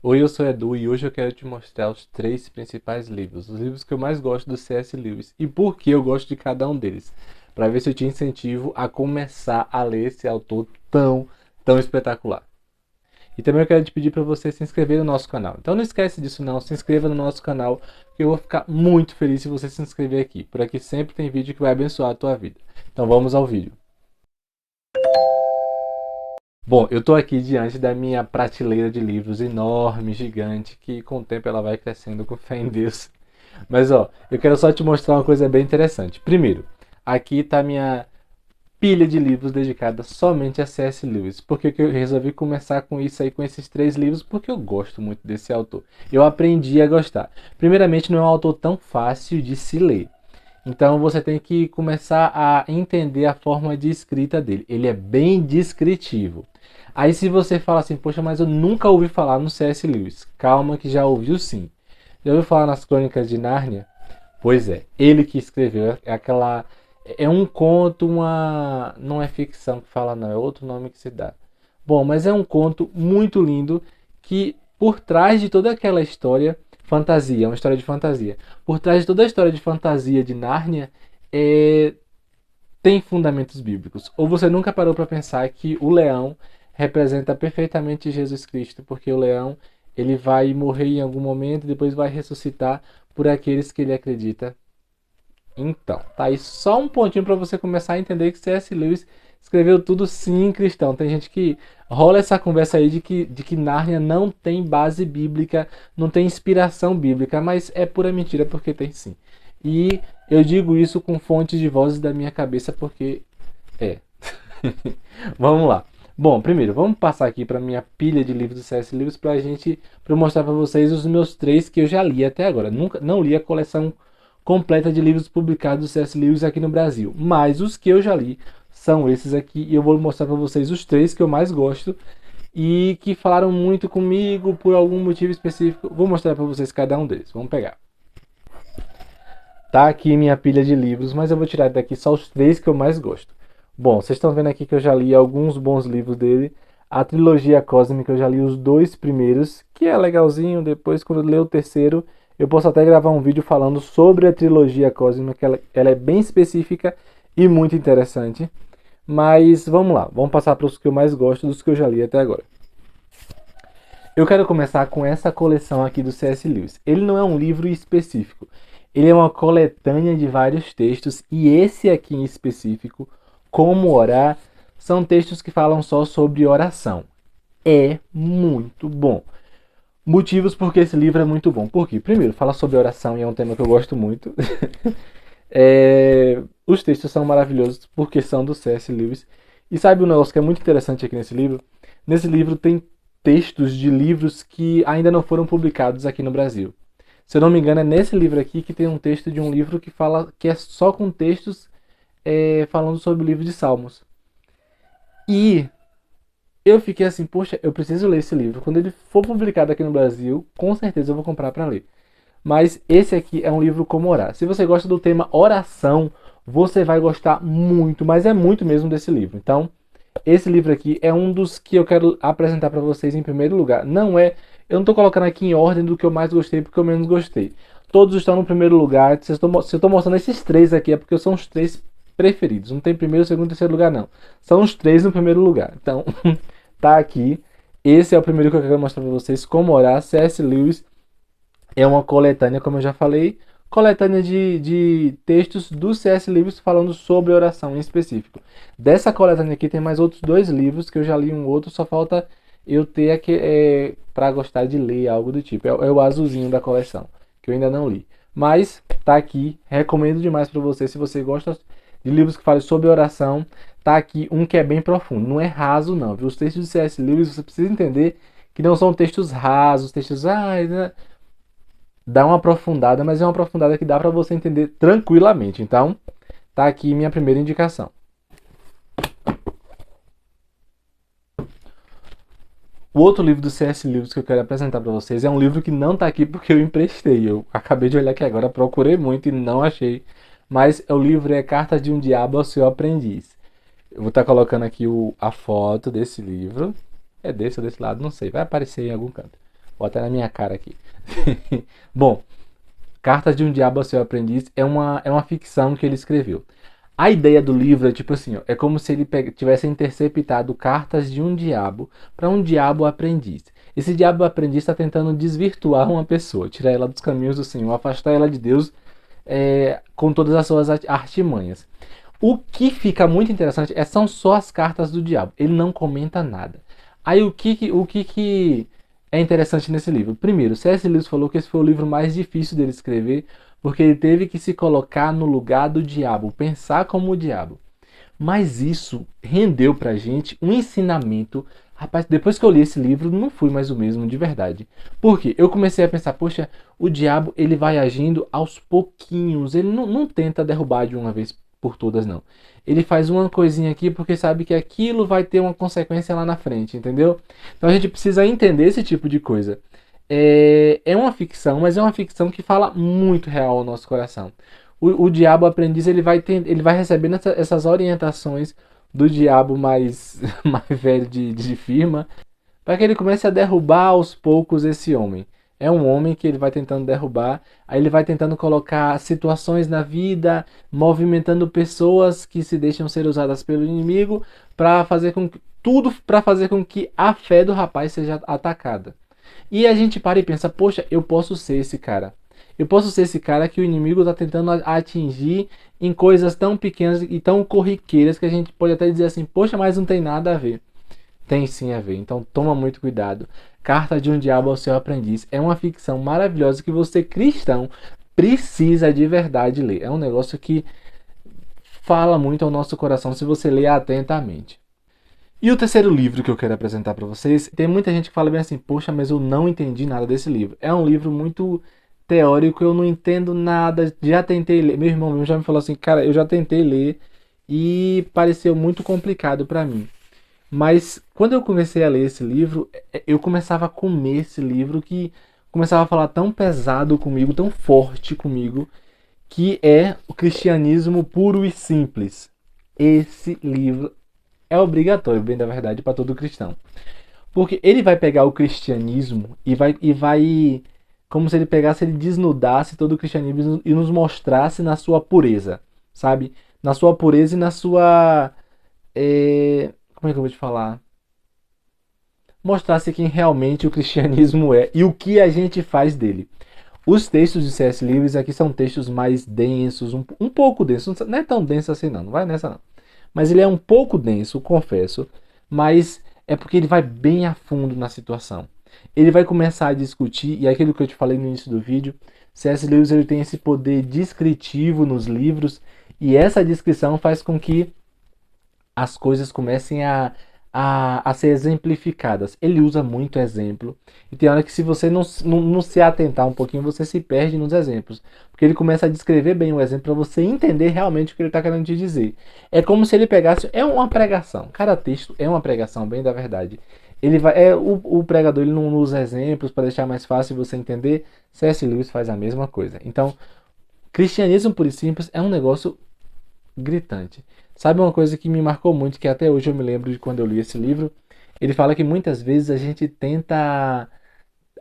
Oi, eu sou Edu e hoje eu quero te mostrar os três principais livros, os livros que eu mais gosto do C.S. Lewis e por que eu gosto de cada um deles, para ver se eu te incentivo a começar a ler esse autor tão espetacular. E também eu quero te pedir para você se inscrever no nosso canal. Então não esquece disso não, se inscreva no nosso canal, que eu vou ficar muito feliz se você se inscrever aqui. Por aqui sempre tem vídeo que vai abençoar a tua vida. Então vamos ao vídeo. Bom, eu estou aqui diante da minha prateleira de livros enorme, gigante, que com o tempo ela vai crescendo com fé em Deus. Mas ó, eu quero só te mostrar uma coisa bem interessante. Primeiro, aqui está a minha pilha de livros dedicada somente a C.S. Lewis. Por que eu resolvi começar com isso aí, com esses três livros? Porque eu gosto muito desse autor. Eu aprendi a gostar. Primeiramente, não é um autor tão fácil de se ler. Então você tem que começar a entender a forma de escrita dele. Ele é bem descritivo. Aí se você fala assim, poxa, mas eu nunca ouvi falar no C.S. Lewis. Calma que já ouviu sim. Já ouviu falar nas Crônicas de Nárnia? Pois é, ele que escreveu aquela... É um conto, uma... Não é ficção que fala não, é outro nome que se dá. Bom, mas é um conto muito lindo que por trás de toda aquela história, fantasia, é uma história de fantasia. Por trás de toda a história de fantasia de Nárnia, é, tem fundamentos bíblicos. Ou você nunca parou para pensar que o leão representa perfeitamente Jesus Cristo, porque o leão ele vai morrer em algum momento e depois vai ressuscitar por aqueles que ele acredita. Então, tá aí só um pontinho para você começar a entender que C.S. Lewis escreveu tudo sim cristão. Tem gente que rola essa conversa aí de que Nárnia não tem base bíblica, não tem inspiração bíblica, mas é pura mentira porque tem sim. E eu digo isso com fontes de vozes da minha cabeça porque é. Vamos lá. Bom, primeiro, vamos passar aqui para minha pilha de livros do C.S. Lewis para eu mostrar para vocês os meus três que eu já li até agora. Nunca, não li a coleção completa de livros publicados do C.S. Lewis aqui no Brasil, mas os que eu já li são esses aqui e eu vou mostrar para vocês os três que eu mais gosto e que falaram muito comigo por algum motivo específico. Vou mostrar para vocês cada um deles. Vamos pegar. Tá aqui minha pilha de livros, mas eu vou tirar daqui só os três que eu mais gosto. Bom, vocês estão vendo aqui que eu já li alguns bons livros dele. A trilogia cósmica eu já li os dois primeiros, que é legalzinho. Depois, quando eu ler o terceiro, eu posso até gravar um vídeo falando sobre a trilogia cósmica, que ela é bem específica e muito interessante. Mas vamos lá, vamos passar para os que eu mais gosto, dos que eu já li até agora. Eu quero começar com essa coleção aqui do C.S. Lewis. Ele não é um livro específico, ele é uma coletânea de vários textos e esse aqui em específico, Como Orar, são textos que falam só sobre oração. É muito bom. Motivos porque esse livro é muito bom. Por quê? Primeiro, fala sobre oração e é um tema que eu gosto muito. Os textos são maravilhosos porque são do C.S. Lewis. E sabe um negócio que é muito interessante aqui nesse livro? Nesse livro tem textos de livros que ainda não foram publicados aqui no Brasil. Se eu não me engano, é nesse livro aqui que tem um texto de um livro que fala que é só com textos falando sobre o livro de Salmos. E eu fiquei assim, poxa, eu preciso ler esse livro. Quando ele for publicado aqui no Brasil, com certeza eu vou comprar para ler. Mas esse aqui é um livro como orar. Se você gosta do tema oração, você vai gostar muito, mas é muito mesmo desse livro. Então, esse livro aqui é um dos que eu quero apresentar para vocês em primeiro lugar. Eu não estou colocando aqui em ordem do que eu mais gostei porque eu menos gostei. Todos estão no primeiro lugar. Se eu estou mostrando esses três aqui é porque são os três preferidos. Não tem primeiro, segundo e terceiro lugar não. São os três no primeiro lugar. Então, tá aqui. Esse é o primeiro que eu quero mostrar para vocês. Como orar, C.S. Lewis. É uma coletânea, como eu já falei, coletânea de textos do C.S. Lewis falando sobre oração em específico. Dessa coletânea aqui tem mais outros dois livros que eu já li um outro, só falta eu ter para gostar de ler algo do tipo. É o azulzinho da coleção, que eu ainda não li. Mas tá aqui, recomendo demais para você, se você gosta de livros que falem sobre oração, tá aqui um que é bem profundo, não é raso não, viu? Os textos de C.S. Lewis, você precisa entender que não são textos rasos, textos, dá uma aprofundada, mas é uma aprofundada que dá para você entender tranquilamente. Então, tá aqui minha primeira indicação. O outro livro do C.S. Lewis que eu quero apresentar para vocês é um livro que não tá aqui porque eu emprestei. Eu acabei de olhar aqui agora, procurei muito e não achei. Mas o livro é Carta de um Diabo ao Seu Aprendiz. Eu vou estar colocando aqui a foto desse livro. É desse ou desse lado, não sei. Vai aparecer em algum canto. Vou até na minha cara aqui. Bom, Cartas de um Diabo ao Seu Aprendiz é uma ficção que ele escreveu. A ideia do livro é tipo assim, ó, é como se ele tivesse interceptado cartas de um diabo para um diabo aprendiz. Esse diabo aprendiz está tentando desvirtuar uma pessoa, tirar ela dos caminhos do Senhor, afastar ela de Deus com todas as suas artimanhas. O que fica muito interessante são só as cartas do diabo. Ele não comenta nada. Aí o que é interessante nesse livro? Primeiro, C.S. Lewis falou que esse foi o livro mais difícil dele escrever, porque ele teve que se colocar no lugar do diabo, pensar como o diabo. Mas isso rendeu pra gente um ensinamento. Rapaz, depois que eu li esse livro, não fui mais o mesmo de verdade. Por quê? Eu comecei a pensar, poxa, o diabo ele vai agindo aos pouquinhos. Ele não tenta derrubar de uma vez por todas, não. Ele faz uma coisinha aqui porque sabe que aquilo vai ter uma consequência lá na frente, entendeu? Então a gente precisa entender esse tipo de coisa. É uma ficção, mas é uma ficção que fala muito real ao nosso coração. O diabo aprendiz ele vai recebendo essas orientações do diabo mais, mais velho de firma, para que ele comece a derrubar aos poucos esse homem. É um homem que ele vai tentando derrubar, aí ele vai tentando colocar situações na vida, movimentando pessoas que se deixam ser usadas pelo inimigo para fazer com que, tudo para fazer com que a fé do rapaz seja atacada. E a gente para e pensa, poxa, eu posso ser esse cara. Eu posso ser esse cara que o inimigo está tentando atingir em coisas tão pequenas e tão corriqueiras que a gente pode até dizer assim, poxa, mas não tem nada a ver. Tem sim a ver, então toma muito cuidado. Carta de um Diabo ao Seu Aprendiz é uma ficção maravilhosa que você, cristão, precisa de verdade ler. É um negócio que fala muito ao nosso coração se você ler atentamente. E o terceiro livro que eu quero apresentar para vocês, tem muita gente que fala bem assim, poxa, mas eu não entendi nada desse livro. É um livro muito teórico, eu não entendo nada, já tentei ler. Meu irmão já me falou assim, cara, eu já tentei ler e pareceu muito complicado para mim. Mas quando eu comecei a ler esse livro, eu começava a comer esse livro que começava a falar tão pesado comigo, tão forte comigo, que é o Cristianismo Puro e Simples. Esse livro é obrigatório, bem da verdade, para todo cristão. Porque ele vai pegar o cristianismo e vai como se ele pegasse, ele desnudasse todo o cristianismo e nos mostrasse na sua pureza, sabe? Na sua pureza e na sua como é que eu vou te falar? Mostrasse quem realmente o cristianismo é e o que a gente faz dele. Os textos de C.S. Lewis aqui são textos mais densos, um pouco densos, não é tão denso assim não vai nessa não. Mas ele é um pouco denso, confesso, mas é porque ele vai bem a fundo na situação. Ele vai começar a discutir, e é aquilo que eu te falei no início do vídeo, C.S. Lewis ele tem esse poder descritivo nos livros, e essa descrição faz com que as coisas comecem a ser exemplificadas. Ele usa muito exemplo. E tem hora que se você não se atentar um pouquinho, você se perde nos exemplos. Porque ele começa a descrever bem o exemplo para você entender realmente o que ele está querendo te dizer. É como se ele pegasse... É uma pregação. Cada texto é uma pregação, bem da verdade. Ele vai, o pregador ele não usa exemplos para deixar mais fácil você entender. C.S. Lewis faz a mesma coisa. Então, cristianismo puro e simples é um negócio gritante. Sabe uma coisa que me marcou muito, que até hoje eu me lembro de quando eu li esse livro? Ele fala que muitas vezes a gente tenta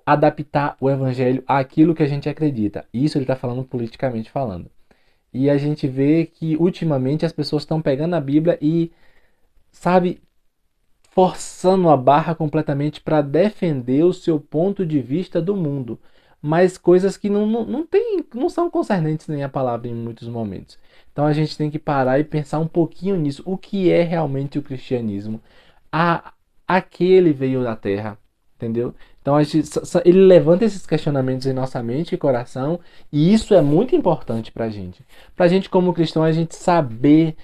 adaptar o evangelho àquilo que a gente acredita. Isso ele está falando politicamente falando. E a gente vê que ultimamente as pessoas estão pegando a Bíblia e, sabe, forçando a barra completamente para defender o seu ponto de vista do mundo. Mas coisas que não são concernentes nem a palavra em muitos momentos. Então a gente tem que parar e pensar um pouquinho nisso. O que é realmente o cristianismo? A que ele veio da terra, entendeu? Então ele levanta esses questionamentos em nossa mente e coração, e isso é muito importante para a gente. Para a gente, como cristão, a gente saber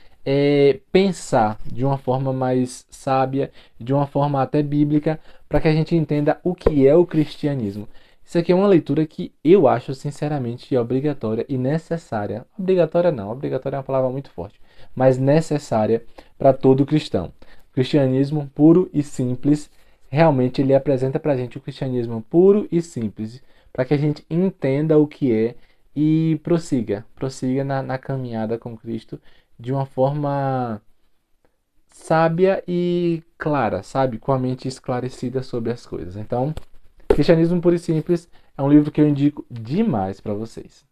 pensar de uma forma mais sábia, de uma forma até bíblica, para que a gente entenda o que é o cristianismo. Isso aqui é uma leitura que eu acho, sinceramente, obrigatória e necessária. Obrigatória não, obrigatória é uma palavra muito forte, mas necessária para todo cristão. O cristianismo puro e simples, realmente ele apresenta para a gente o cristianismo puro e simples, para que a gente entenda o que é e prossiga na caminhada com Cristo de uma forma sábia e clara, sabe? Com a mente esclarecida sobre as coisas. Então, Cristianismo Puro e Simples é um livro que eu indico demais para vocês.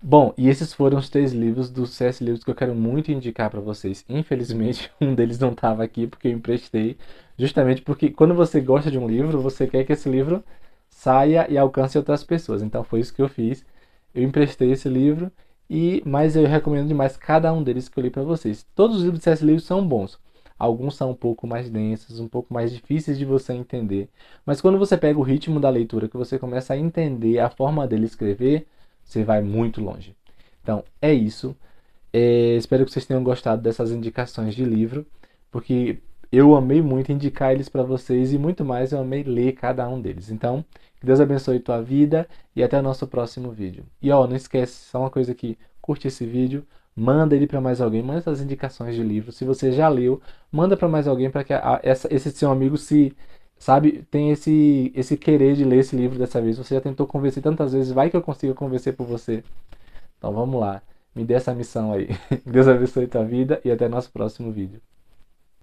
Bom, e esses foram os 3 livros do C.S. Lewis que eu quero muito indicar para vocês. Infelizmente, um deles não estava aqui porque eu emprestei, justamente porque quando você gosta de um livro, você quer que esse livro saia e alcance outras pessoas. Então foi isso que eu fiz. Eu emprestei esse livro mas eu recomendo demais cada um deles que eu li para vocês. Todos os livros de C.S. Lewis são bons. Alguns são um pouco mais densos, um pouco mais difíceis de você entender. Mas quando você pega o ritmo da leitura, que você começa a entender a forma dele escrever, você vai muito longe. Então, é isso. Espero que vocês tenham gostado dessas indicações de livro, porque eu amei muito indicar eles para vocês e muito mais eu amei ler cada um deles. Então, que Deus abençoe tua vida e até o nosso próximo vídeo. E ó, não esquece, só uma coisa aqui, curte esse vídeo, manda ele para mais alguém, manda essas indicações de livro. Se você já leu, manda para mais alguém para que esse seu amigo sabe, tem esse querer de ler esse livro dessa vez. Você já tentou convencer tantas vezes, vai que eu consigo convencer por você. Então vamos lá, me dê essa missão aí. Deus abençoe tua vida e até nosso próximo vídeo.